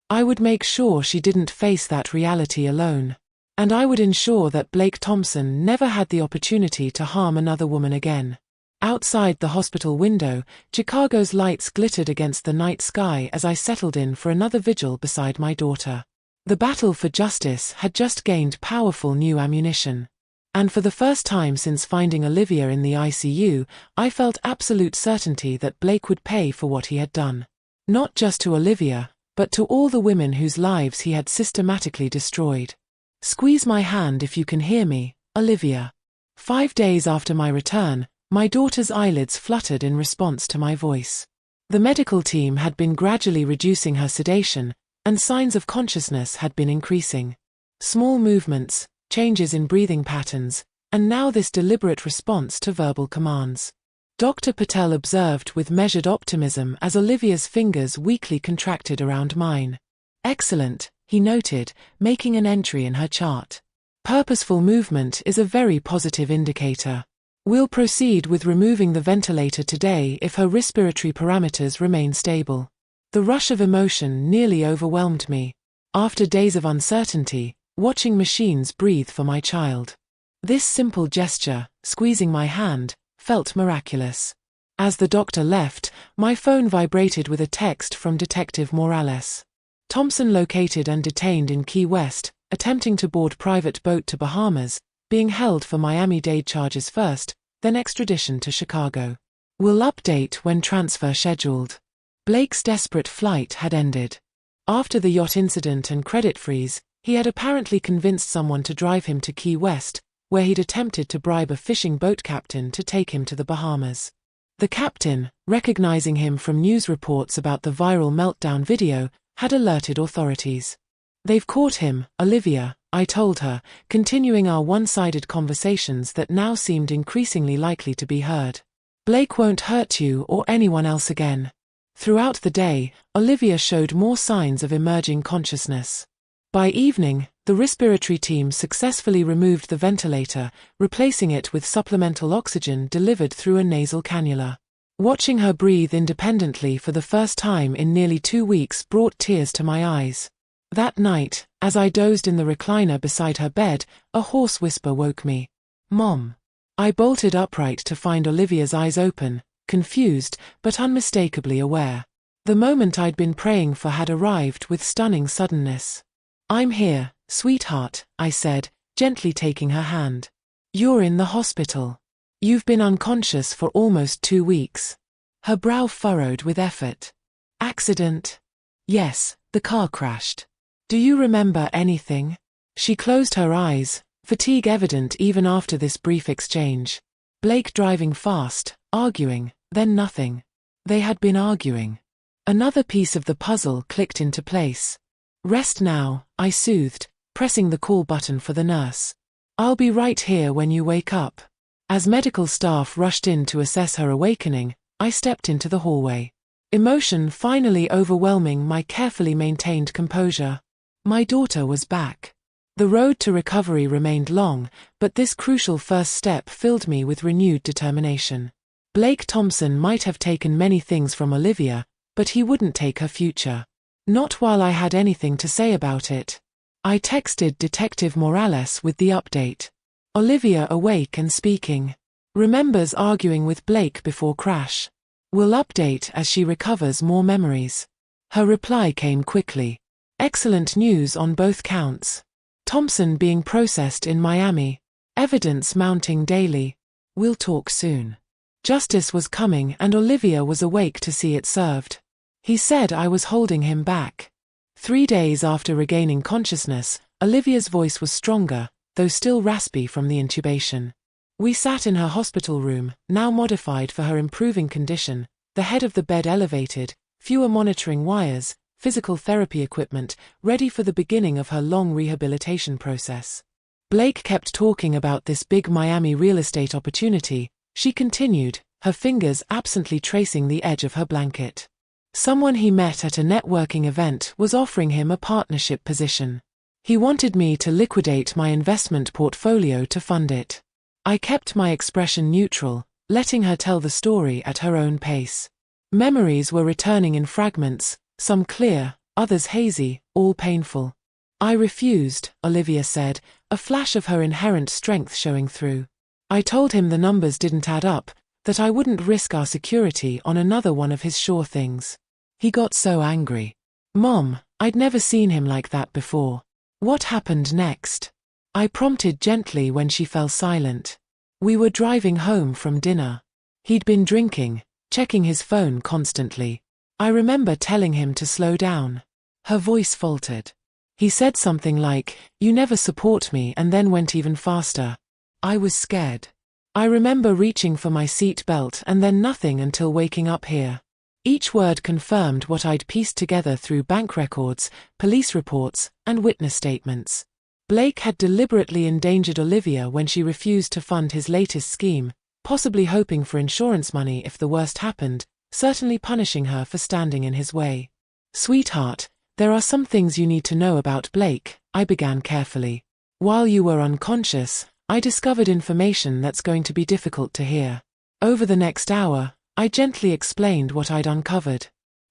I would make sure she didn't face that reality alone. And I would ensure that Blake Thompson never had the opportunity to harm another woman again. Outside the hospital window, Chicago's lights glittered against the night sky as I settled in for another vigil beside my daughter. The battle for justice had just gained powerful new ammunition. And for the first time since finding Olivia in the ICU, I felt absolute certainty that Blake would pay for what he had done. Not just to Olivia, but to all the women whose lives he had systematically destroyed. Squeeze my hand if you can hear me, Olivia. 5 days after my return, my daughter's eyelids fluttered in response to my voice. The medical team had been gradually reducing her sedation, and signs of consciousness had been increasing. Small movements, changes in breathing patterns, and now this deliberate response to verbal commands. Dr. Patel observed with measured optimism as Olivia's fingers weakly contracted around mine. Excellent, he noted, making an entry in her chart. Purposeful movement is a very positive indicator. We'll proceed with removing the ventilator today if her respiratory parameters remain stable. The rush of emotion nearly overwhelmed me. After days of uncertainty, watching machines breathe for my child. This simple gesture, squeezing my hand, felt miraculous. As the doctor left, my phone vibrated with a text from Detective Morales. Thompson located and detained in Key West, attempting to board private boat to Bahamas, being held for Miami-Dade charges first, then extradition to Chicago. Will update when transfer scheduled. Blake's desperate flight had ended. After the yacht incident and credit freeze, he had apparently convinced someone to drive him to Key West, where he'd attempted to bribe a fishing boat captain to take him to the Bahamas. The captain, recognizing him from news reports about the viral meltdown video, had alerted authorities. They've caught him, Olivia, I told her, continuing our one-sided conversations that now seemed increasingly likely to be heard. Blake won't hurt you or anyone else again. Throughout the day, Olivia showed more signs of emerging consciousness. By evening, the respiratory team successfully removed the ventilator, replacing it with supplemental oxygen delivered through a nasal cannula. Watching her breathe independently for the first time in nearly 2 weeks brought tears to my eyes. That night, as I dozed in the recliner beside her bed, a hoarse whisper woke me. Mom. I bolted upright to find Olivia's eyes open, confused, but unmistakably aware. The moment I'd been praying for had arrived with stunning suddenness. I'm here, sweetheart, I said, gently taking her hand. You're in the hospital. You've been unconscious for almost 2 weeks. Her brow furrowed with effort. Accident? Yes, the car crashed. Do you remember anything? She closed her eyes, fatigue evident even after this brief exchange. Blake driving fast, arguing, then nothing. They had been arguing. Another piece of the puzzle clicked into place. Rest now, I soothed, pressing the call button for the nurse. I'll be right here when you wake up. As medical staff rushed in to assess her awakening, I stepped into the hallway. Emotion finally overwhelming my carefully maintained composure. My daughter was back. The road to recovery remained long, but this crucial first step filled me with renewed determination. Blake Thompson might have taken many things from Olivia, but he wouldn't take her future. Not while I had anything to say about it. I texted Detective Morales with the update. Olivia awake and speaking. Remembers arguing with Blake before crash. Will update as she recovers more memories. Her reply came quickly. Excellent news on both counts. Thompson being processed in Miami. Evidence mounting daily. We'll talk soon. Justice was coming and Olivia was awake to see it served. He said I was holding him back. 3 days after regaining consciousness, Olivia's voice was stronger, though still raspy from the intubation. We sat in her hospital room, now modified for her improving condition, the head of the bed elevated, fewer monitoring wires, physical therapy equipment, ready for the beginning of her long rehabilitation process. Blake kept talking about this big Miami real estate opportunity, she continued, her fingers absently tracing the edge of her blanket. Someone he met at a networking event was offering him a partnership position. He wanted me to liquidate my investment portfolio to fund it. I kept my expression neutral, letting her tell the story at her own pace. Memories were returning in fragments, some clear, others hazy, all painful. I refused, Olivia said, a flash of her inherent strength showing through. I told him the numbers didn't add up, that I wouldn't risk our security on another one of his sure things. He got so angry. Mom, I'd never seen him like that before. What happened next? I prompted gently when she fell silent. We were driving home from dinner. He'd been drinking, checking his phone constantly. I remember telling him to slow down. Her voice faltered. He said something like, "You never support me," and then went even faster. I was scared. I remember reaching for my seat belt and then nothing until waking up here. Each word confirmed what I'd pieced together through bank records, police reports, and witness statements. Blake had deliberately endangered Olivia when she refused to fund his latest scheme, possibly hoping for insurance money if the worst happened, certainly punishing her for standing in his way. "Sweetheart, there are some things you need to know about Blake," I began carefully. "While you were unconscious, I discovered information that's going to be difficult to hear." Over the next hour, I gently explained what I'd uncovered.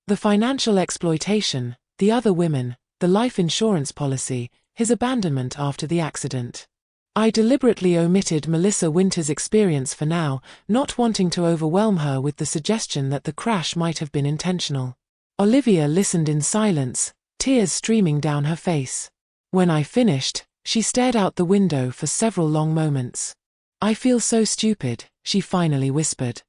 The financial exploitation, the other women, the life insurance policy, his abandonment after the accident. I deliberately omitted Melissa Winter's experience for now, not wanting to overwhelm her with the suggestion that the crash might have been intentional. Olivia listened in silence, tears streaming down her face. When I finished, she stared out the window for several long moments. "I feel so stupid," she finally whispered.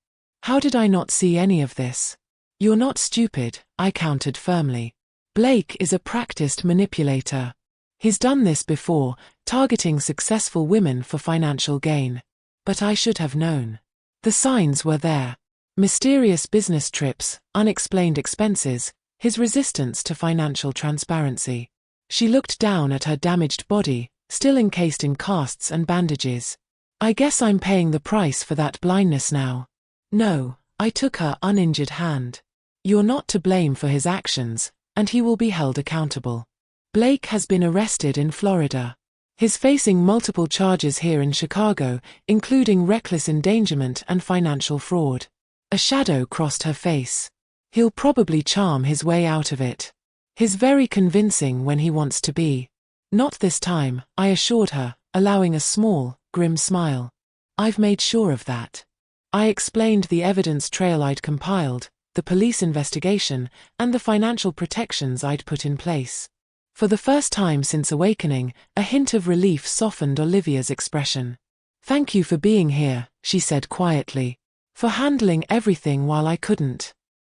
"How did I not see any of this?" "You're not stupid," I countered firmly. "Blake is a practiced manipulator. He's done this before, targeting successful women for financial gain. But I should have known. The signs were there. Mysterious business trips, unexplained expenses, his resistance to financial transparency." She looked down at her damaged body, still encased in casts and bandages. "I guess I'm paying the price for that blindness now." "No," I took her uninjured hand. "You're not to blame for his actions, and he will be held accountable. Blake has been arrested in Florida. He's facing multiple charges here in Chicago, including reckless endangerment and financial fraud." A shadow crossed her face. "He'll probably charm his way out of it. He's very convincing when he wants to be." "Not this time," I assured her, allowing a small, grim smile. "I've made sure of that." I explained the evidence trail I'd compiled, the police investigation, and the financial protections I'd put in place. For the first time since awakening, a hint of relief softened Olivia's expression. "Thank you for being here," she said quietly. "For handling everything while I couldn't."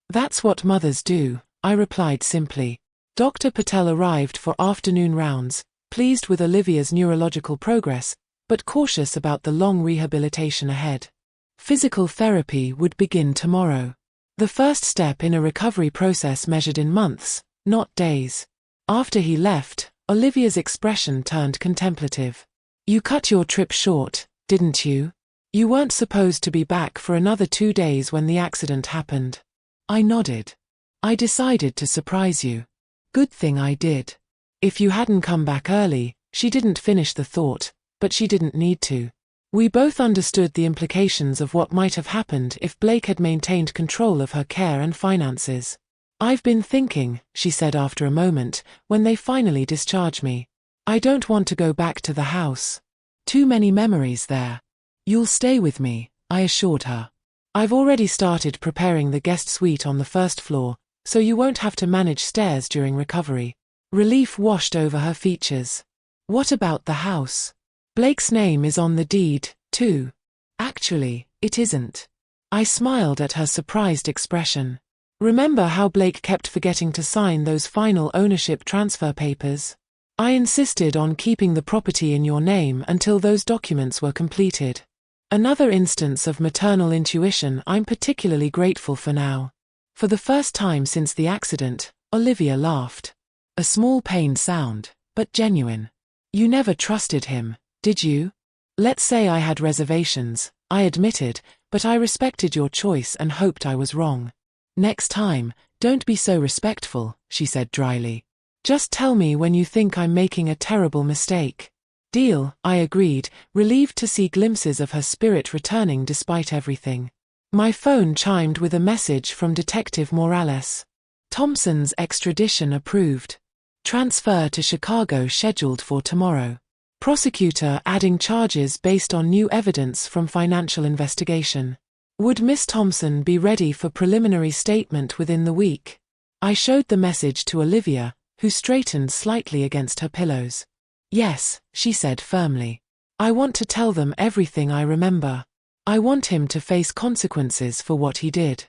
"That's what mothers do," I replied simply. Dr. Patel arrived for afternoon rounds, pleased with Olivia's neurological progress, but cautious about the long rehabilitation ahead. Physical therapy would begin tomorrow. The first step in a recovery process measured in months, not days. After he left, Olivia's expression turned contemplative. "You cut your trip short, didn't you? You weren't supposed to be back for another 2 days when the accident happened." I nodded. "I decided to surprise you." "Good thing I did." "If you hadn't come back early," she didn't finish the thought, but she didn't need to. We both understood the implications of what might have happened if Blake had maintained control of her care and finances. "I've been thinking," she said after a moment, when they finally discharged me. "I don't want to go back to the house. Too many memories there." "You'll stay with me," I assured her. "I've already started preparing the guest suite on the first floor, so you won't have to manage stairs during recovery." Relief washed over her features. "What about the house? Blake's name is on the deed, too." "Actually, it isn't." I smiled at her surprised expression. "Remember how Blake kept forgetting to sign those final ownership transfer papers? I insisted on keeping the property in your name until those documents were completed. Another instance of maternal intuition I'm particularly grateful for now." For the first time since the accident, Olivia laughed. A small pained sound, but genuine. "You never trusted him, did you?" "Let's say I had reservations," I admitted, "but I respected your choice and hoped I was wrong." "Next time, don't be so respectful," she said dryly. "Just tell me when you think I'm making a terrible mistake." "Deal," I agreed, relieved to see glimpses of her spirit returning despite everything. My phone chimed with a message from Detective Morales. Thompson's extradition approved. Transfer to Chicago scheduled for tomorrow. Prosecutor adding charges based on new evidence from financial investigation. Would Miss Thompson be ready for preliminary statement within the week? I showed the message to Olivia, who straightened slightly against her pillows. Yes, she said firmly. I want to tell them everything I remember. I want him to face consequences for what he did.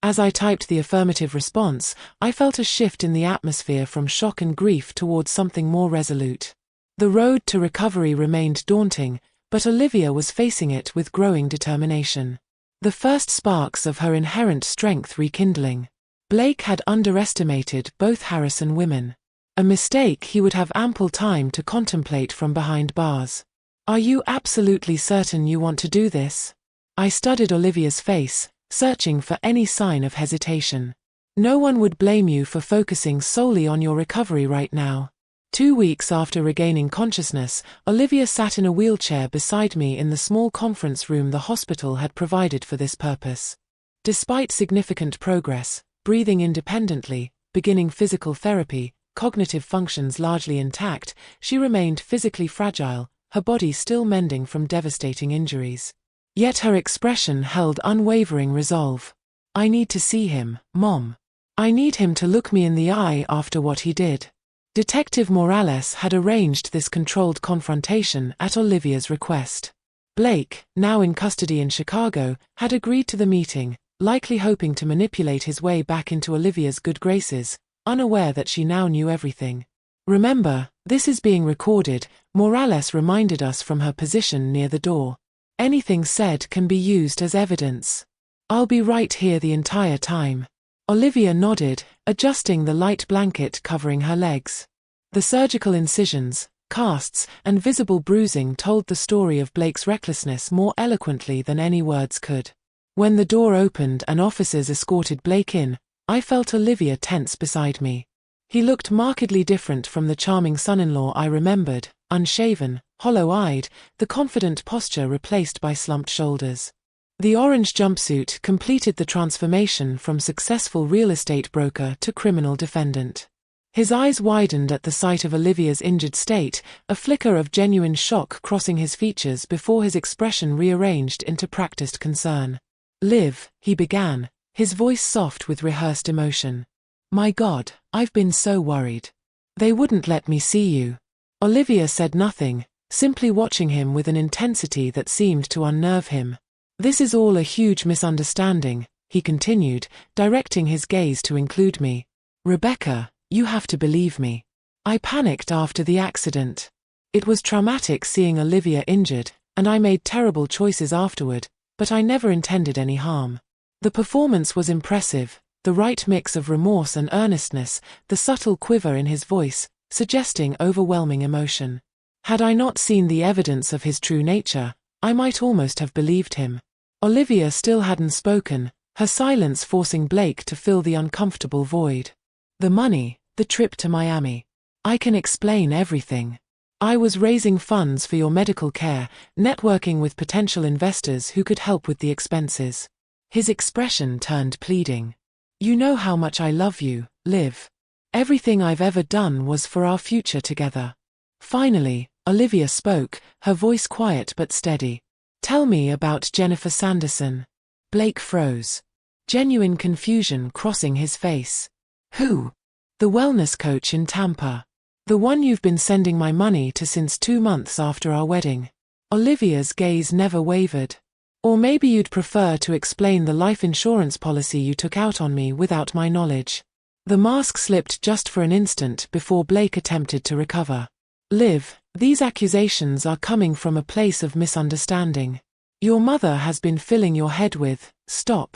As I typed the affirmative response, I felt a shift in the atmosphere from shock and grief towards something more resolute. The road to recovery remained daunting, but Olivia was facing it with growing determination. The first sparks of her inherent strength rekindling. Blake had underestimated both Harrison women. A mistake he would have ample time to contemplate from behind bars. Are you absolutely certain you want to do this? I studied Olivia's face, searching for any sign of hesitation. No one would blame you for focusing solely on your recovery right now. 2 weeks after regaining consciousness, Olivia sat in a wheelchair beside me in the small conference room the hospital had provided for this purpose. Despite significant progress, breathing independently, beginning physical therapy, cognitive functions largely intact, she remained physically fragile, her body still mending from devastating injuries. Yet her expression held unwavering resolve. I need to see him, Mom. I need him to look me in the eye after what he did. Detective Morales had arranged this controlled confrontation at Olivia's request. Blake, now in custody in Chicago, had agreed to the meeting, likely hoping to manipulate his way back into Olivia's good graces, unaware that she now knew everything. Remember, this is being recorded, Morales reminded us from her position near the door. Anything said can be used as evidence. I'll be right here the entire time. Olivia nodded, adjusting the light blanket covering her legs. The surgical incisions, casts, and visible bruising told the story of Blake's recklessness more eloquently than any words could. When the door opened and officers escorted Blake in, I felt Olivia tense beside me. He looked markedly different from the charming son-in-law I remembered, unshaven, hollow-eyed, the confident posture replaced by slumped shoulders. The orange jumpsuit completed the transformation from successful real estate broker to criminal defendant. His eyes widened at the sight of Olivia's injured state, a flicker of genuine shock crossing his features before his expression rearranged into practiced concern. Liv, he began, his voice soft with rehearsed emotion. My God, I've been so worried. They wouldn't let me see you. Olivia said nothing, simply watching him with an intensity that seemed to unnerve him. This is all a huge misunderstanding, he continued, directing his gaze to include me. Rebecca, you have to believe me. I panicked after the accident. It was traumatic seeing Olivia injured, and I made terrible choices afterward, but I never intended any harm. The performance was impressive, the right mix of remorse and earnestness, the subtle quiver in his voice, suggesting overwhelming emotion. Had I not seen the evidence of his true nature, I might almost have believed him. Olivia still hadn't spoken, her silence forcing Blake to fill the uncomfortable void. The money, the trip to Miami. I can explain everything. I was raising funds for your medical care, networking with potential investors who could help with the expenses. His expression turned pleading. You know how much I love you, Liv. Everything I've ever done was for our future together. Finally, Olivia spoke, her voice quiet but steady. Tell me about Jennifer Sanderson. Blake froze. Genuine confusion crossing his face. Who? The wellness coach in Tampa. The one you've been sending my money to since 2 months after our wedding. Olivia's gaze never wavered. Or maybe you'd prefer to explain the life insurance policy you took out on me without my knowledge. The mask slipped just for an instant before Blake attempted to recover. Liv, these accusations are coming from a place of misunderstanding. Your mother has been filling your head with, stop.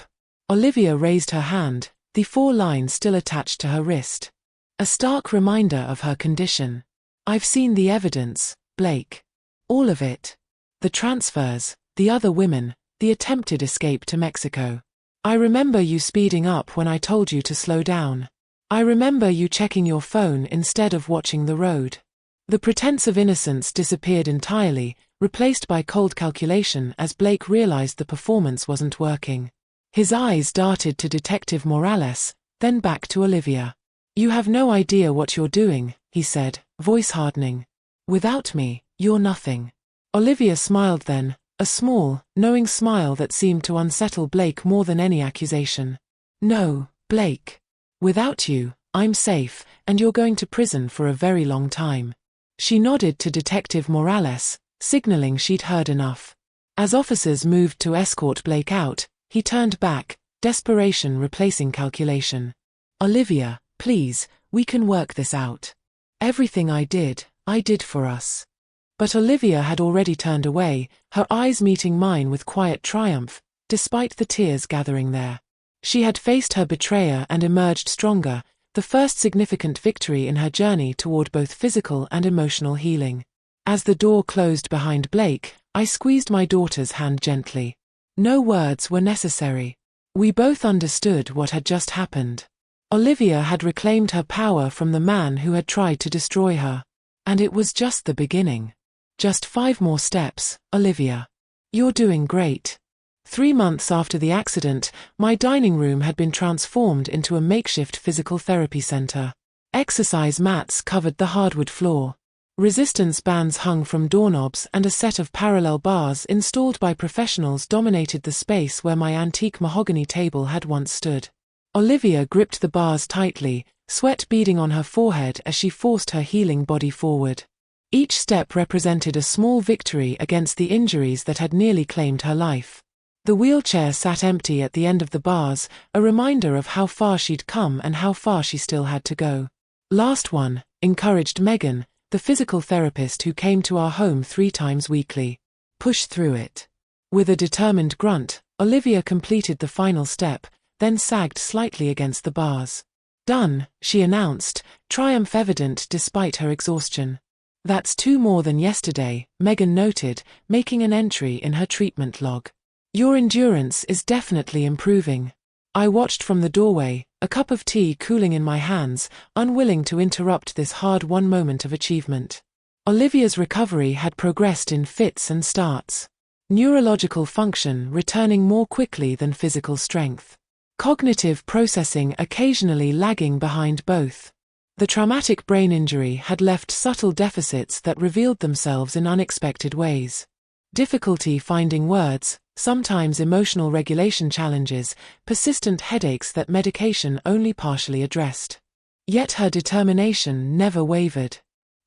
Olivia raised her hand, the 4 lines still attached to her wrist. A stark reminder of her condition. I've seen the evidence, Blake. All of it. The transfers, the other women, the attempted escape to Mexico. I remember you speeding up when I told you to slow down. I remember you checking your phone instead of watching the road. The pretense of innocence disappeared entirely, replaced by cold calculation as Blake realized the performance wasn't working. His eyes darted to Detective Morales, Then back to Olivia. "You have no idea what you're doing," he said, voice hardening. "Without me, you're nothing." Olivia smiled then, a small, knowing smile that seemed to unsettle Blake more than any accusation. "No, Blake. Without you, I'm safe, and you're going to prison for a very long time." She nodded to Detective Morales, signaling she'd heard enough. As officers moved to escort Blake out, he turned back, desperation replacing calculation. "Olivia, please, we can work this out. Everything I did for us." But Olivia had already turned away, her eyes meeting mine with quiet triumph, despite the tears gathering there. She had faced her betrayer and emerged stronger, the first significant victory in her journey toward both physical and emotional healing. As the door closed behind Blake, I squeezed my daughter's hand gently. No words were necessary. We both understood what had just happened. Olivia had reclaimed her power from the man who had tried to destroy her. And it was just the beginning. Just 5 more steps, Olivia. You're doing great. 3 months after the accident, my dining room had been transformed into a makeshift physical therapy center. Exercise mats covered the hardwood floor. Resistance bands hung from doorknobs and a set of parallel bars installed by professionals dominated the space where my antique mahogany table had once stood. Olivia gripped the bars tightly, sweat beading on her forehead as she forced her healing body forward. Each step represented a small victory against the injuries that had nearly claimed her life. The wheelchair sat empty at the end of the bars, a reminder of how far she'd come and how far she still had to go. "Last one," encouraged Megan, the physical therapist who came to our home 3 times weekly. "Push through it." With a determined grunt, Olivia completed the final step, then sagged slightly against the bars. "Done," she announced, triumph evident despite her exhaustion. "That's 2 more than yesterday," Megan noted, making an entry in her treatment log. "Your endurance is definitely improving." I watched from the doorway, a cup of tea cooling in my hands, unwilling to interrupt this hard-won moment of achievement. Olivia's recovery had progressed in fits and starts. Neurological function returning more quickly than physical strength. Cognitive processing occasionally lagging behind both. The traumatic brain injury had left subtle deficits that revealed themselves in unexpected ways. Difficulty finding words, sometimes emotional regulation challenges, persistent headaches that medication only partially addressed. Yet her determination never wavered.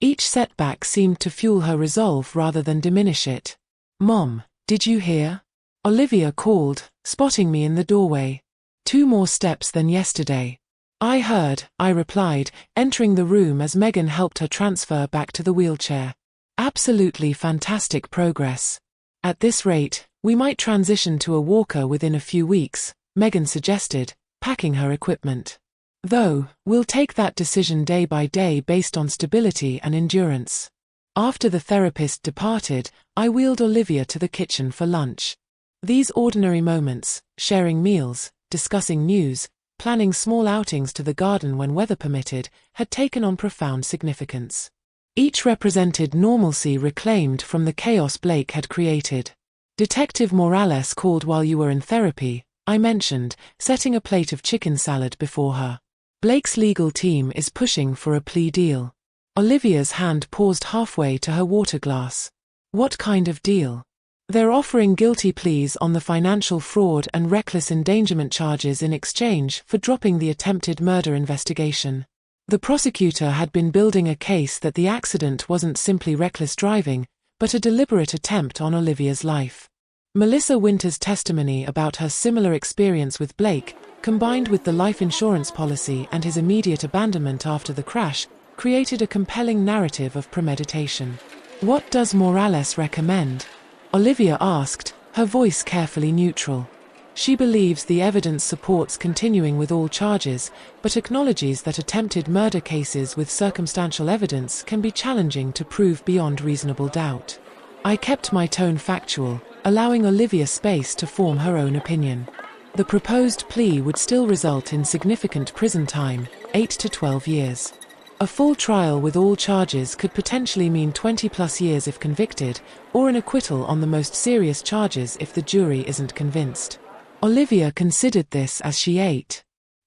Each setback seemed to fuel her resolve rather than diminish it. "Mom, did you hear?" Olivia called, spotting me in the doorway. 2 more steps than yesterday." "I heard," I replied, entering the room as Megan helped her transfer back to the wheelchair. "Absolutely fantastic progress. At this rate, we might transition to a walker within a few weeks," Megan suggested, packing her equipment. "Though, we'll take that decision day by day based on stability and endurance." After the therapist departed, I wheeled Olivia to the kitchen for lunch. These ordinary moments, sharing meals, discussing news, planning small outings to the garden when weather permitted, had taken on profound significance. Each represented normalcy reclaimed from the chaos Blake had created. "Detective Morales called while you were in therapy," I mentioned, setting a plate of chicken salad before her. "Blake's legal team is pushing for a plea deal." Olivia's hand paused halfway to her water glass. "What kind of deal?" "They're offering guilty pleas on the financial fraud and reckless endangerment charges in exchange for dropping the attempted murder investigation." The prosecutor had been building a case that the accident wasn't simply reckless driving, but a deliberate attempt on Olivia's life. Melissa Winter's testimony about her similar experience with Blake, combined with the life insurance policy and his immediate abandonment after the crash, created a compelling narrative of premeditation. "What does Morales recommend?" Olivia asked, her voice carefully neutral. She believes the evidence supports continuing with all charges, but acknowledges that attempted murder cases with circumstantial evidence can be challenging to prove beyond reasonable doubt. I kept my tone factual, allowing Olivia space to form her own opinion. The proposed plea would still result in significant prison time, 8 to 12 years. A full trial with all charges could potentially mean 20+ years if convicted, or an acquittal on the most serious charges if the jury isn't convinced. Olivia considered this as she ate.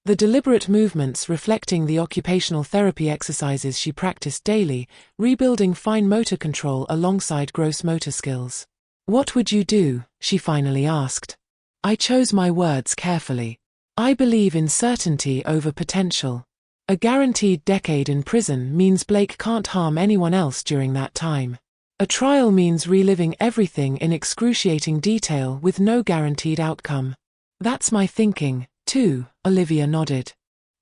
The deliberate movements reflecting the occupational therapy exercises she practiced daily, rebuilding fine motor control alongside gross motor skills. "What would you do?" she finally asked. I chose my words carefully. "I believe in certainty over potential. A guaranteed decade in prison means Blake can't harm anyone else during that time. A trial means reliving everything in excruciating detail with no guaranteed outcome." "That's my thinking, too," Olivia nodded.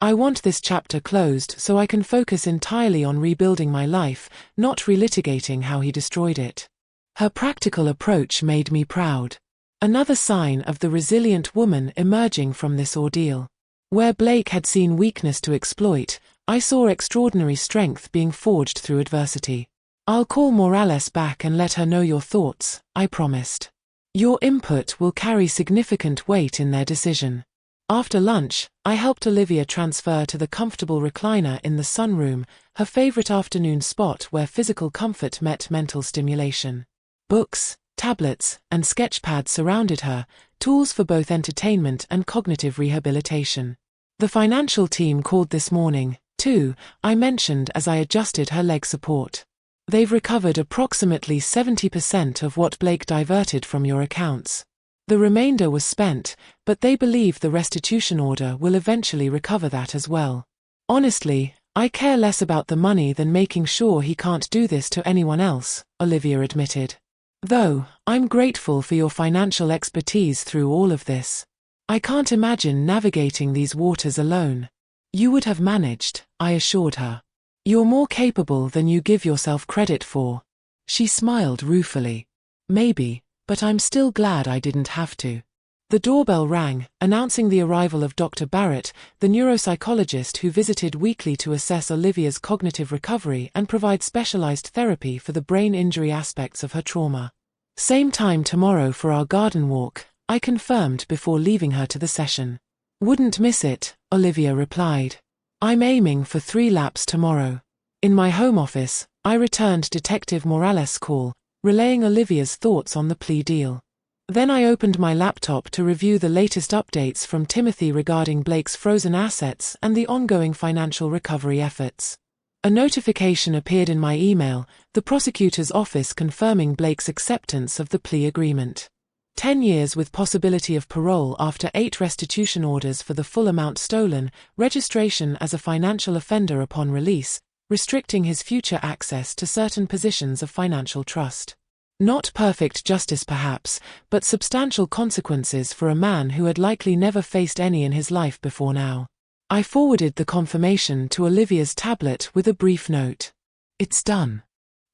"I want this chapter closed so I can focus entirely on rebuilding my life, not relitigating how he destroyed it." Her practical approach made me proud. Another sign of the resilient woman emerging from this ordeal. Where Blake had seen weakness to exploit, I saw extraordinary strength being forged through adversity. "I'll call Morales back and let her know your thoughts," I promised. "Your input will carry significant weight in their decision." After lunch, I helped Olivia transfer to the comfortable recliner in the sunroom, her favorite afternoon spot where physical comfort met mental stimulation. Books, tablets, and sketchpads surrounded her, tools for both entertainment and cognitive rehabilitation. "The financial team called this morning, too," I mentioned as I adjusted her leg support. "They've recovered approximately 70% of what Blake diverted from your accounts. The remainder was spent, but they believe the restitution order will eventually recover that as well. Honestly, I care less about the money than making sure he can't do this to anyone else," Olivia admitted. "Though, I'm grateful for your financial expertise through all of this. I can't imagine navigating these waters alone." "You would have managed," I assured her. "You're more capable than you give yourself credit for." She smiled ruefully. "Maybe, but I'm still glad I didn't have to." The doorbell rang, announcing the arrival of Dr. Barrett, the neuropsychologist who visited weekly to assess Olivia's cognitive recovery and provide specialized therapy for the brain injury aspects of her trauma. "Same time tomorrow for our garden walk," I confirmed before leaving her to the session. "Wouldn't miss it," Olivia replied. "I'm aiming for 3 laps tomorrow." In my home office, I returned Detective Morales' call, relaying Olivia's thoughts on the plea deal. Then I opened my laptop to review the latest updates from Timothy regarding Blake's frozen assets and the ongoing financial recovery efforts. A notification appeared in my email, the prosecutor's office confirming Blake's acceptance of the plea agreement. 10 years with possibility of parole after 8 restitution orders for the full amount stolen, registration as a financial offender upon release, restricting his future access to certain positions of financial trust. Not perfect justice perhaps, but substantial consequences for a man who had likely never faced any in his life before now. I forwarded the confirmation to Olivia's tablet with a brief note. "It's done.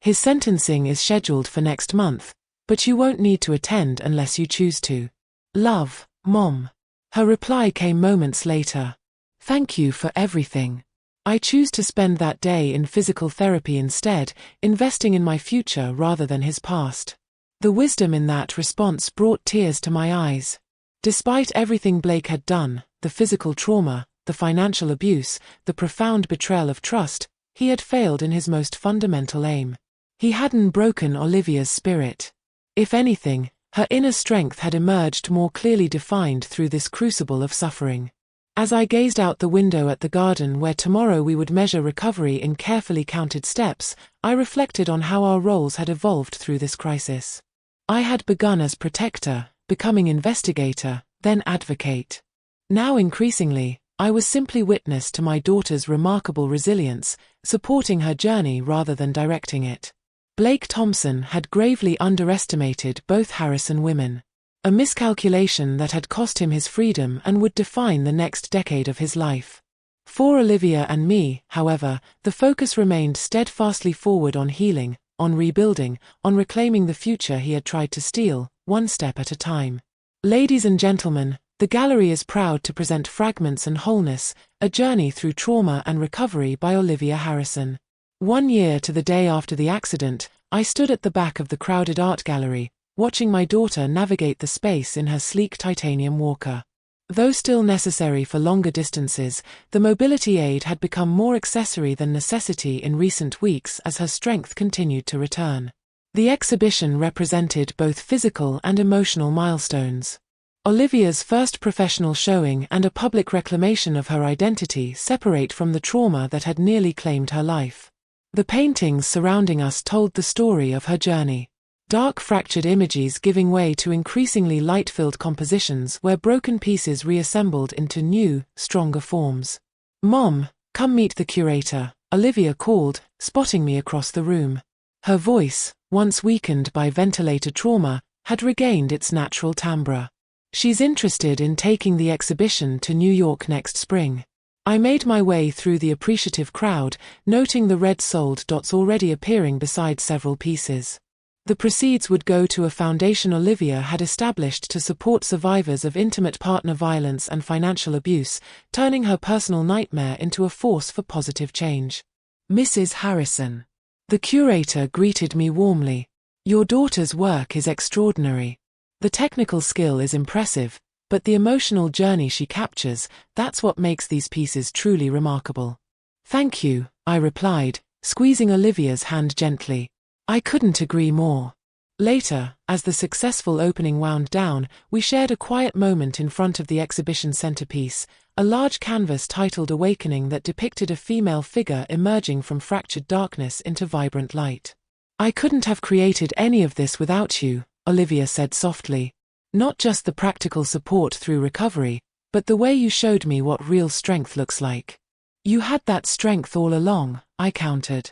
His sentencing is scheduled for next month, but you won't need to attend unless you choose to. Love, Mom." Her reply came moments later. "Thank you for everything. I choose to spend that day in physical therapy instead, investing in my future rather than his past." The wisdom in that response brought tears to my eyes. Despite everything Blake had done, the physical trauma, the financial abuse, the profound betrayal of trust, he had failed in his most fundamental aim. He hadn't broken Olivia's spirit. If anything, her inner strength had emerged more clearly defined through this crucible of suffering. As I gazed out the window at the garden where tomorrow we would measure recovery in carefully counted steps, I reflected on how our roles had evolved through this crisis. I had begun as protector, becoming investigator, then advocate. Now increasingly, I was simply witness to my daughter's remarkable resilience, supporting her journey rather than directing it. Blake Thompson had gravely underestimated both Harrison women. A miscalculation that had cost him his freedom and would define the next decade of his life. For Olivia and me, however, the focus remained steadfastly forward on healing, on rebuilding, on reclaiming the future he had tried to steal, one step at a time. Ladies and gentlemen, the gallery is proud to present Fragments and Wholeness, a journey through trauma and recovery by Olivia Harrison. 1 year to the day after the accident, I stood at the back of the crowded art gallery, watching my daughter navigate the space in her sleek titanium walker. Though still necessary for longer distances, the mobility aid had become more accessory than necessity in recent weeks as her strength continued to return. The exhibition represented both physical and emotional milestones. Olivia's first professional showing and a public reclamation of her identity separate from the trauma that had nearly claimed her life. The paintings surrounding us told the story of her journey. Dark fractured images giving way to increasingly light-filled compositions where broken pieces reassembled into new, stronger forms. "Mom, come meet the curator," Olivia called, spotting me across the room. Her voice, once weakened by ventilator trauma, had regained its natural timbre. "She's interested in taking the exhibition to New York next spring." I made my way through the appreciative crowd, noting the red-soled dots already appearing beside several pieces. The proceeds would go to a foundation Olivia had established to support survivors of intimate partner violence and financial abuse, turning her personal nightmare into a force for positive change. "Mrs. Harrison." The curator greeted me warmly. "Your daughter's work is extraordinary. The technical skill is impressive, but the emotional journey she captures, that's what makes these pieces truly remarkable." "Thank you," I replied, squeezing Olivia's hand gently. I couldn't agree more. Later, as the successful opening wound down, we shared a quiet moment in front of the exhibition centerpiece, a large canvas titled Awakening that depicted a female figure emerging from fractured darkness into vibrant light. "I couldn't have created any of this without you," Olivia said softly. "Not just the practical support through recovery, but the way you showed me what real strength looks like." "You had that strength all along," I countered.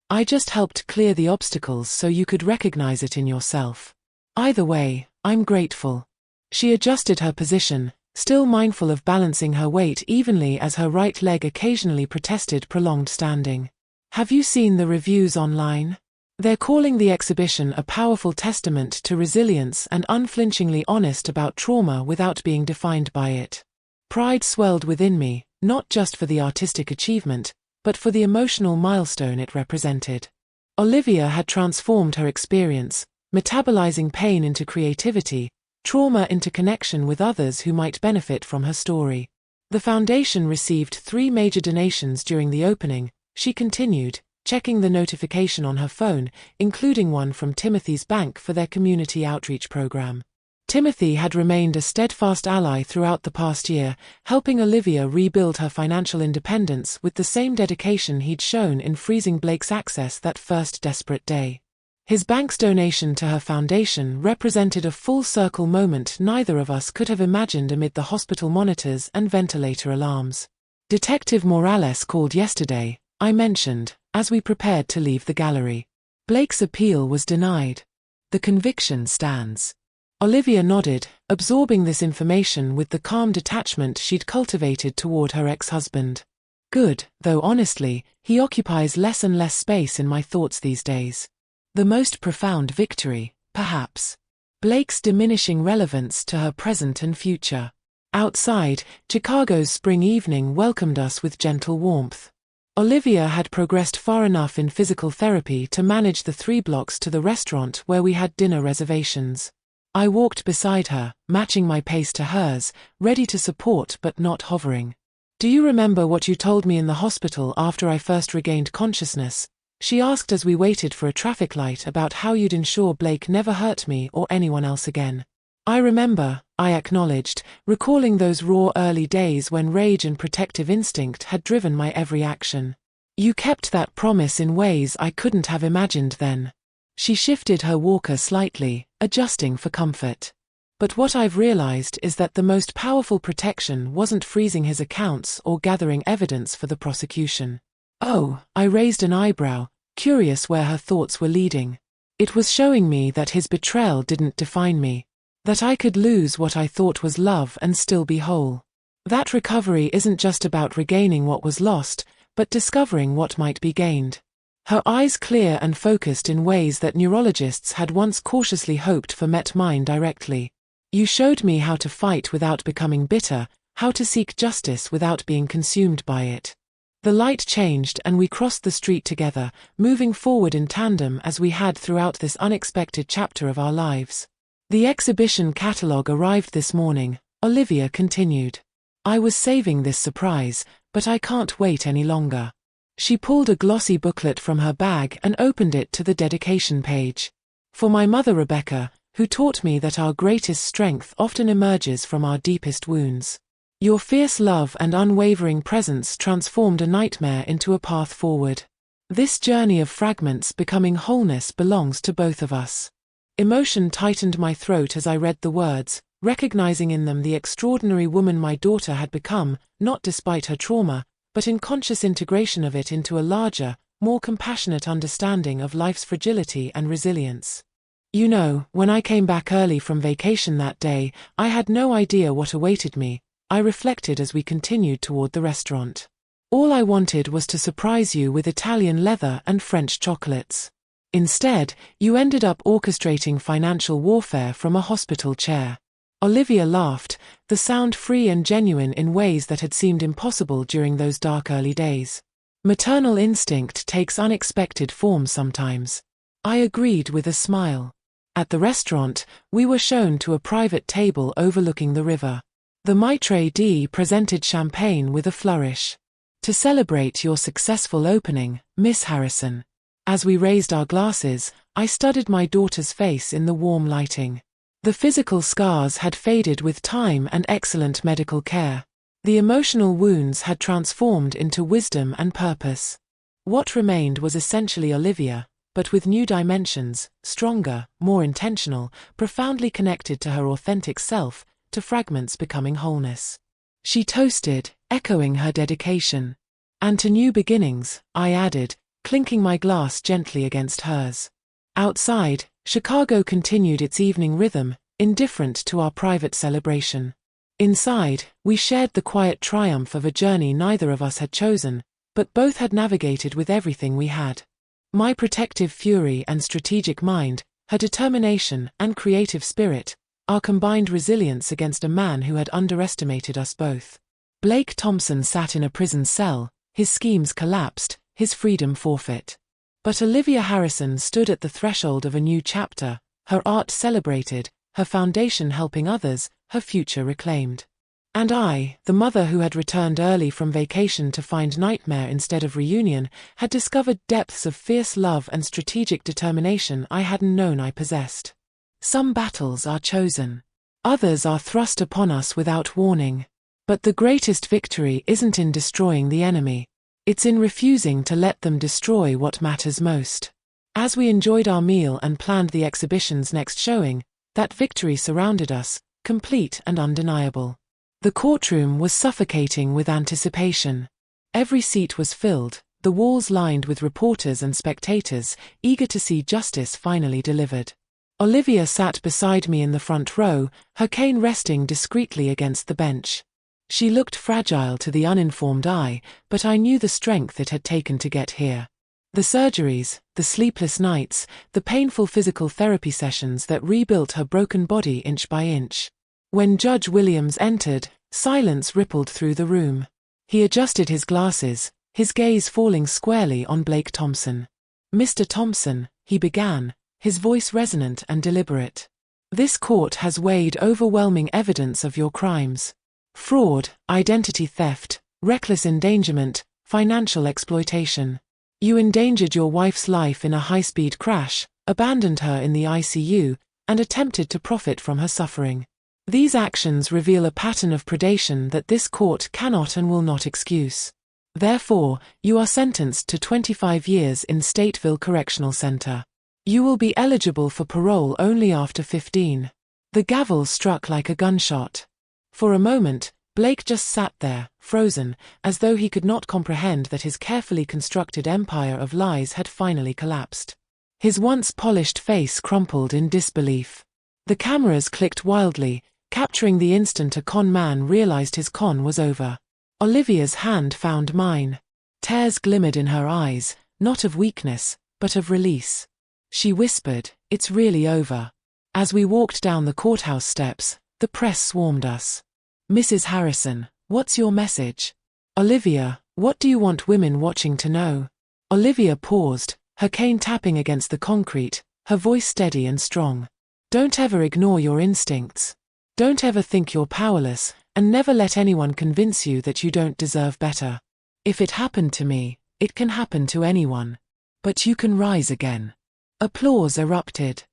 "I just helped clear the obstacles so you could recognize it in yourself. Either way, I'm grateful." She adjusted her position, still mindful of balancing her weight evenly as her right leg occasionally protested prolonged standing. "Have you seen the reviews online? They're calling the exhibition a powerful testament to resilience and unflinchingly honest about trauma without being defined by it." Pride swelled within me, not just for the artistic achievement, but for the emotional milestone it represented. Olivia had transformed her experience, metabolizing pain into creativity, trauma into connection with others who might benefit from her story. "The foundation received 3 major donations during the opening," she continued, checking the notification on her phone, including one from Timothy's bank for their community outreach program. Timothy had remained a steadfast ally throughout the past year, helping Olivia rebuild her financial independence with the same dedication he'd shown in freezing Blake's access that first desperate day. His bank's donation to her foundation represented a full-circle moment neither of us could have imagined amid the hospital monitors and ventilator alarms. "Detective Morales called yesterday," I mentioned, as we prepared to leave the gallery. "Blake's appeal was denied. The conviction stands." Olivia nodded, absorbing this information with the calm detachment she'd cultivated toward her ex-husband. "Good, though honestly, he occupies less and less space in my thoughts these days. The most profound victory, perhaps. Blake's diminishing relevance to her present and future." Outside, Chicago's spring evening welcomed us with gentle warmth. Olivia had progressed far enough in physical therapy to manage the 3 blocks to the restaurant where we had dinner reservations. I walked beside her, matching my pace to hers, ready to support but not hovering. "Do you remember what you told me in the hospital after I first regained consciousness?" she asked as we waited for a traffic light, "about how you'd ensure Blake never hurt me or anyone else again." "I remember," I acknowledged, recalling those raw early days when rage and protective instinct had driven my every action. "You kept that promise in ways I couldn't have imagined then." She shifted her walker slightly, adjusting for comfort. "But what I've realized is that the most powerful protection wasn't freezing his accounts or gathering evidence for the prosecution." "Oh," I raised an eyebrow, curious where her thoughts were leading. "It was showing me that his betrayal didn't define me. That I could lose what I thought was love and still be whole. That recovery isn't just about regaining what was lost, but discovering what might be gained." Her eyes clear and focused in ways that neurologists had once cautiously hoped for met mine directly. "You showed me how to fight without becoming bitter, how to seek justice without being consumed by it." The light changed and we crossed the street together, moving forward in tandem as we had throughout this unexpected chapter of our lives. "The exhibition catalogue arrived this morning," Olivia continued. "I was saving this surprise, but I can't wait any longer." She pulled a glossy booklet from her bag and opened it to the dedication page. "For my mother Rebecca, who taught me that our greatest strength often emerges from our deepest wounds. Your fierce love and unwavering presence transformed a nightmare into a path forward. This journey of fragments becoming wholeness belongs to both of us. Emotion tightened my throat as I read the words, recognizing in them the extraordinary woman my daughter had become, not despite her trauma, but in conscious integration of it into a larger, more compassionate understanding of life's fragility and resilience. You know, when I came back early from vacation that day, I had no idea what awaited me, I reflected as we continued toward the restaurant. All I wanted was to surprise you with Italian leather and French chocolates. Instead, you ended up orchestrating financial warfare from a hospital chair. Olivia laughed, the sound free and genuine in ways that had seemed impossible during those dark early days. Maternal instinct takes unexpected forms sometimes. I agreed with a smile. At the restaurant, we were shown to a private table overlooking the river. The maitre d' presented champagne with a flourish. To celebrate your successful opening, Miss Harrison. As we raised our glasses, I studied my daughter's face in the warm lighting. The physical scars had faded with time and excellent medical care. The emotional wounds had transformed into wisdom and purpose. What remained was essentially Olivia, but with new dimensions, stronger, more intentional, profoundly connected to her authentic self, to fragments becoming wholeness. She toasted, echoing her dedication. And to new beginnings, I added, clinking my glass gently against hers. Outside, Chicago continued its evening rhythm, indifferent to our private celebration. Inside, we shared the quiet triumph of a journey neither of us had chosen, but both had navigated with everything we had. My protective fury and strategic mind, her determination and creative spirit, our combined resilience against a man who had underestimated us both. Blake Thompson sat in a prison cell, his schemes collapsed, his freedom forfeit. But Olivia Harrison stood at the threshold of a new chapter, her art celebrated, her foundation helping others, her future reclaimed. And I, the mother who had returned early from vacation to find nightmare instead of reunion, had discovered depths of fierce love and strategic determination I hadn't known I possessed. Some battles are chosen. Others are thrust upon us without warning. But the greatest victory isn't in destroying the enemy. It's in refusing to let them destroy what matters most. As we enjoyed our meal and planned the exhibition's next showing, that victory surrounded us, complete and undeniable. The courtroom was suffocating with anticipation. Every seat was filled, the walls lined with reporters and spectators, eager to see justice finally delivered. Olivia sat beside me in the front row, her cane resting discreetly against the bench. She looked fragile to the uninformed eye, but I knew the strength it had taken to get here. The surgeries, the sleepless nights, the painful physical therapy sessions that rebuilt her broken body inch by inch. When Judge Williams entered, silence rippled through the room. He adjusted his glasses, his gaze falling squarely on Blake Thompson. "Mr. Thompson," he began, his voice resonant and deliberate. "This court has weighed overwhelming evidence of your crimes. Fraud, identity theft, reckless endangerment, financial exploitation. You endangered your wife's life in a high-speed crash, abandoned her in the ICU, and attempted to profit from her suffering. These actions reveal a pattern of predation that this court cannot and will not excuse. Therefore, you are sentenced to 25 years in Stateville Correctional Center. You will be eligible for parole only after 15. The gavel struck like a gunshot. For a moment, Blake just sat there, frozen, as though he could not comprehend that his carefully constructed empire of lies had finally collapsed. His once polished face crumpled in disbelief. The cameras clicked wildly, capturing the instant a con man realized his con was over. Olivia's hand found mine. Tears glimmered in her eyes, not of weakness, but of release. She whispered, "It's really over." As we walked down the courthouse steps, the press swarmed us. "Mrs. Harrison, what's your message?" "Olivia, what do you want women watching to know?" Olivia paused, her cane tapping against the concrete, her voice steady and strong. "Don't ever ignore your instincts. Don't ever think you're powerless, and never let anyone convince you that you don't deserve better. If it happened to me, it can happen to anyone. But you can rise again." Applause erupted.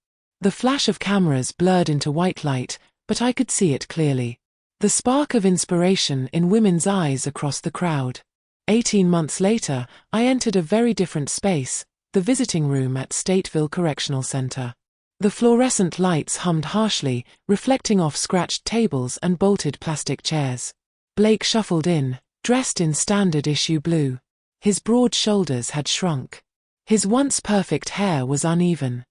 The flash of cameras blurred into white light, but I could see it clearly. The spark of inspiration in women's eyes across the crowd. 18 months later, I entered a very different space, the visiting room at Stateville Correctional Center. The fluorescent lights hummed harshly, reflecting off scratched tables and bolted plastic chairs. Blake shuffled in, dressed in standard issue blue. His broad shoulders had shrunk. His once perfect hair was uneven.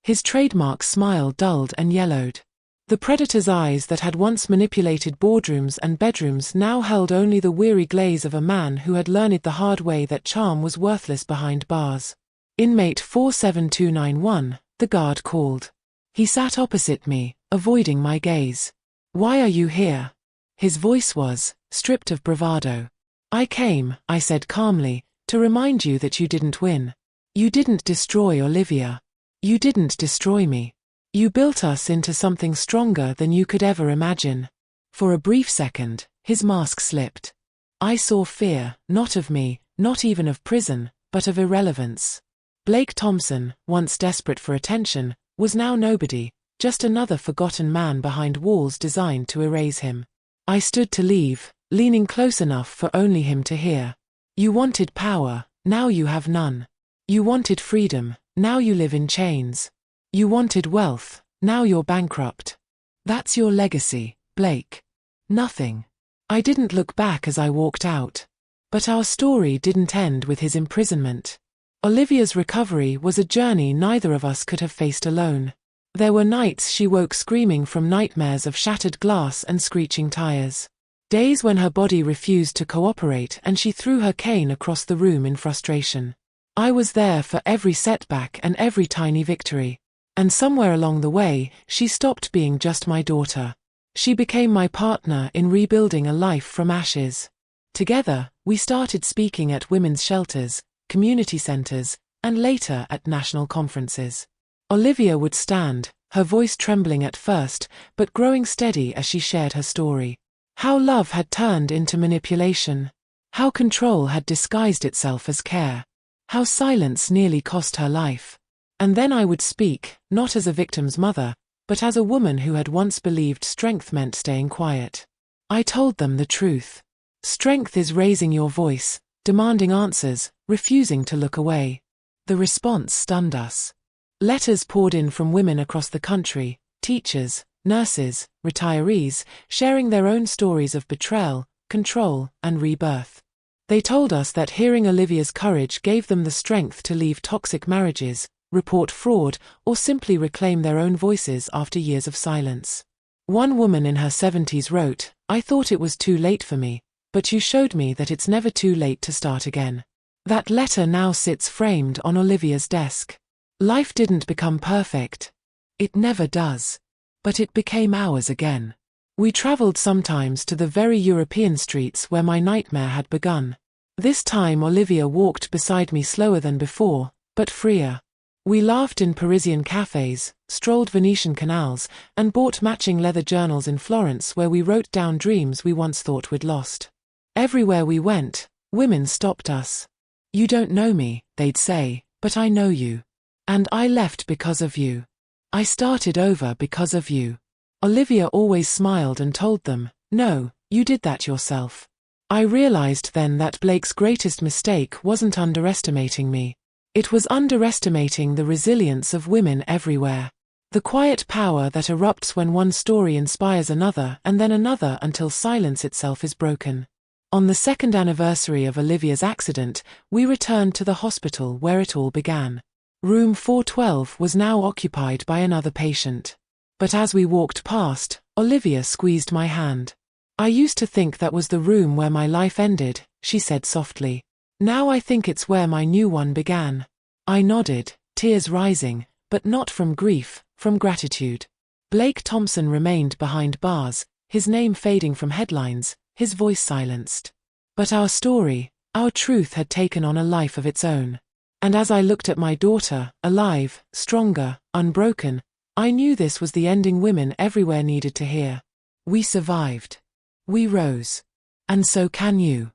His trademark smile dulled and yellowed. The predator's eyes that had once manipulated boardrooms and bedrooms now held only the weary glaze of a man who had learned the hard way that charm was worthless behind bars. Inmate 47291, the guard called. He sat opposite me, avoiding my gaze. "Why are you here?" His voice was stripped of bravado. "I came," I said calmly, "to remind you that you didn't win. You didn't destroy Olivia. You didn't destroy me. You built us into something stronger than you could ever imagine." For a brief second, his mask slipped. I saw fear, not of me, not even of prison, but of irrelevance. Blake Thompson, once desperate for attention, was now nobody, just another forgotten man behind walls designed to erase him. I stood to leave, leaning close enough for only him to hear. "You wanted power, now you have none. You wanted freedom, now you live in chains. You wanted wealth, now you're bankrupt. That's your legacy, Blake." Nothing. I didn't look back as I walked out. But our story didn't end with his imprisonment. Olivia's recovery was a journey neither of us could have faced alone. There were nights she woke screaming from nightmares of shattered glass and screeching tires. Days when her body refused to cooperate and she threw her cane across the room in frustration. I was there for every setback and every tiny victory. And somewhere along the way, she stopped being just my daughter. She became my partner in rebuilding a life from ashes. Together, we started speaking at women's shelters, community centers, and later at national conferences. Olivia would stand, her voice trembling at first, but growing steady as she shared her story. How love had turned into manipulation. How control had disguised itself as care. How silence nearly cost her life. And then I would speak, not as a victim's mother, but as a woman who had once believed strength meant staying quiet. I told them the truth. Strength is raising your voice, demanding answers, refusing to look away. The response stunned us. Letters poured in from women across the country, teachers, nurses, retirees, sharing their own stories of betrayal, control, and rebirth. They told us that hearing Olivia's courage gave them the strength to leave toxic marriages, report fraud, or simply reclaim their own voices after years of silence. One woman in her 70s wrote, "I thought it was too late for me, but you showed me that it's never too late to start again." That letter now sits framed on Olivia's desk. Life didn't become perfect. It never does. But it became ours again. We traveled sometimes to the very European streets where my nightmare had begun. This time Olivia walked beside me slower than before, but freer. We laughed in Parisian cafes, strolled Venetian canals, and bought matching leather journals in Florence where we wrote down dreams we once thought we'd lost. Everywhere we went, women stopped us. "You don't know me," they'd say, "but I know you. And I left because of you. I started over because of you." Olivia always smiled and told them, "No, you did that yourself." I realized then that Blake's greatest mistake wasn't underestimating me. It was underestimating the resilience of women everywhere. The quiet power that erupts when one story inspires another and then another until silence itself is broken. On the second anniversary of Olivia's accident, we returned to the hospital where it all began. Room 412 was now occupied by another patient. But as we walked past, Olivia squeezed my hand. "I used to think that was the room where my life ended," she said softly. "Now I think it's where my new one began." I nodded, tears rising, but not from grief, from gratitude. Blake Thompson remained behind bars, his name fading from headlines, his voice silenced. But our story, our truth had taken on a life of its own. And as I looked at my daughter, alive, stronger, unbroken, I knew this was the ending women everywhere needed to hear. We survived. We rose. And so can you.